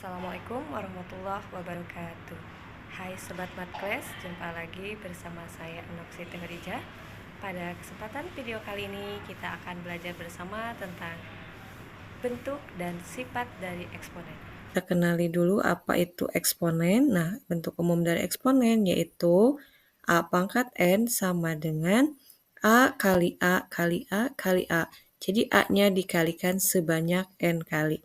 Assalamualaikum warahmatullahi wabarakatuh. Hai Sobat Matkles, jumpa lagi bersama saya Anok Siti Khadijah. Pada kesempatan video kali ini kita akan belajar bersama tentang bentuk dan sifat dari eksponen. Kita kenali dulu apa itu eksponen. Nah, bentuk umum dari eksponen yaitu A pangkat N sama dengan A kali A kali A kali A. Jadi A-nya dikalikan sebanyak N kali.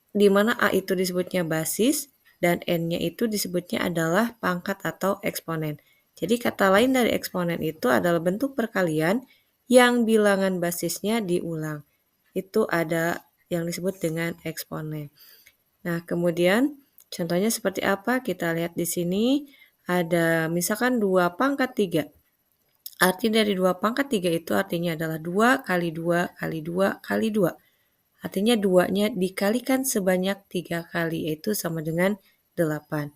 Di mana A itu disebutnya basis dan N-nya itu disebutnya adalah pangkat atau eksponen. Jadi kata lain dari eksponen itu adalah bentuk perkalian yang bilangan basisnya diulang. Itu ada yang disebut dengan eksponen. Nah, kemudian contohnya seperti apa? Kita lihat di sini ada misalkan 2 pangkat 3. Arti dari 2 pangkat 3 itu artinya adalah 2 kali 2 kali 2 kali 2. Artinya 2-nya dikalikan sebanyak 3 kali, yaitu sama dengan 8.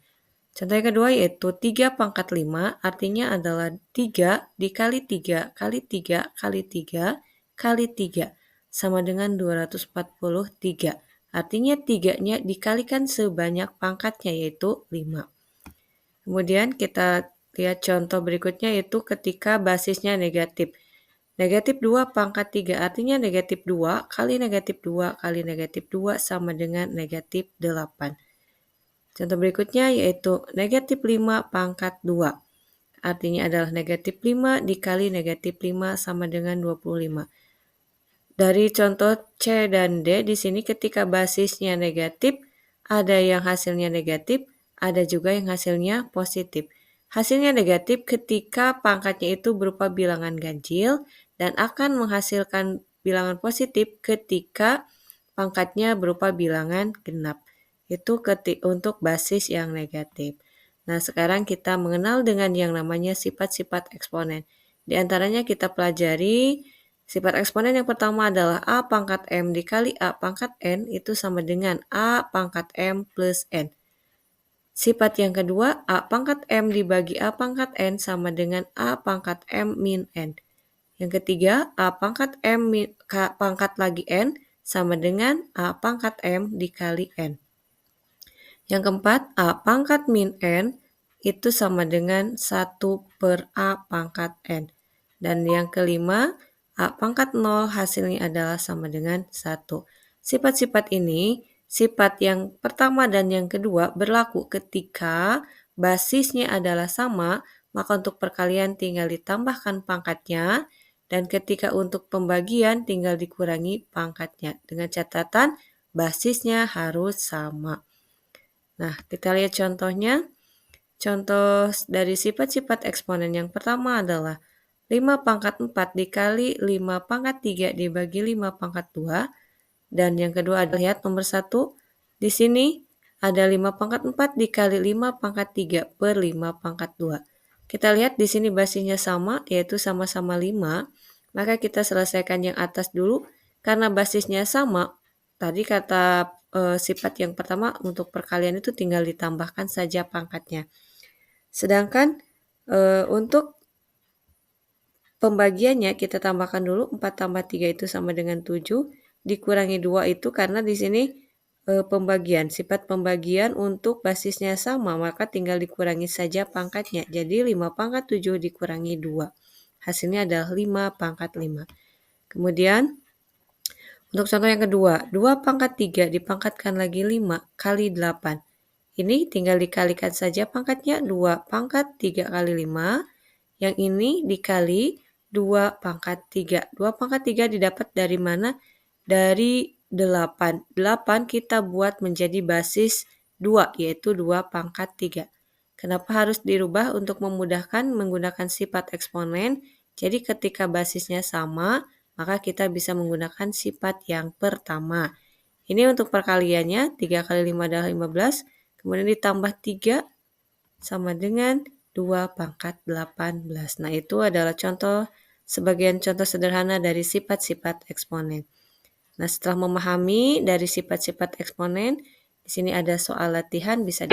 Contoh yang kedua yaitu 3 pangkat 5, artinya adalah 3 dikali 3 kali 3 kali 3 kali 3, sama dengan 243. Artinya 3-nya dikalikan sebanyak pangkatnya, yaitu 5. Kemudian kita lihat contoh berikutnya yaitu ketika basisnya negatif. Negatif 2 pangkat 3 artinya negatif 2 kali negatif 2 kali negatif 2 sama dengan negatif 8. Contoh berikutnya yaitu negatif 5 pangkat 2. Artinya adalah negatif 5 dikali negatif 5 sama dengan 25. Dari contoh C dan D di sini ketika basisnya negatif, ada yang hasilnya negatif, ada juga yang hasilnya positif. Hasilnya negatif ketika pangkatnya itu berupa bilangan ganjil dan akan menghasilkan bilangan positif ketika pangkatnya berupa bilangan genap. Itu untuk basis yang negatif. Nah, sekarang kita mengenal dengan yang namanya sifat-sifat eksponen. Di antaranya kita pelajari sifat eksponen yang pertama adalah A pangkat M dikali A pangkat N itu sama dengan A pangkat M plus N. Sifat yang kedua, A pangkat M dibagi A pangkat N sama dengan A pangkat M min N. Yang ketiga, A pangkat M min, pangkat lagi N sama dengan A pangkat M dikali N. Yang keempat, A pangkat min N itu sama dengan 1 per A pangkat N. Dan yang kelima, A pangkat 0 hasilnya adalah sama dengan 1. Sifat-sifat ini, sifat yang pertama dan yang kedua berlaku ketika basisnya adalah sama, maka untuk perkalian tinggal ditambahkan pangkatnya, dan ketika untuk pembagian tinggal dikurangi pangkatnya. Dengan catatan basisnya harus sama. Nah, kita lihat contohnya. Contoh dari sifat-sifat eksponen yang pertama adalah 5 pangkat 4 dikali 5 pangkat 3 dibagi 5 pangkat 2. Dan yang kedua adalah lihat nomor 1. Di sini ada 5 pangkat 4 dikali 5 pangkat 3 per 5 pangkat 2. Kita lihat di sini basisnya sama, yaitu sama-sama 5. Maka kita selesaikan yang atas dulu. Karena basisnya sama, tadi kata sifat yang pertama untuk perkalian itu tinggal ditambahkan saja pangkatnya. Sedangkan untuk pembagiannya kita tambahkan dulu 4 tambah 3 itu sama dengan 7 dikurangi 2 itu karena di sini pembagian, sifat pembagian untuk basisnya sama maka tinggal dikurangi saja pangkatnya. Jadi 5 pangkat 7 dikurangi 2. Hasilnya adalah 5 pangkat 5. Kemudian untuk contoh yang kedua, 2 pangkat 3 dipangkatkan lagi 5 kali 8. Ini tinggal dikalikan saja pangkatnya 2 pangkat 3 kali 5. Yang ini dikali 2 pangkat 3. 2 pangkat 3 didapat dari mana? Dari 8. 8 kita buat menjadi basis 2, yaitu 2 pangkat 3. Kenapa harus dirubah untuk memudahkan menggunakan sifat eksponen? Jadi ketika basisnya sama, maka kita bisa menggunakan sifat yang pertama. Ini untuk perkaliannya, 3 kali 5 adalah 15. Kemudian ditambah 3 sama dengan 2 pangkat 18. Nah, itu adalah sebagian contoh sederhana dari sifat-sifat eksponen. Nah, setelah memahami dari sifat-sifat eksponen, di sini ada soal latihan bisa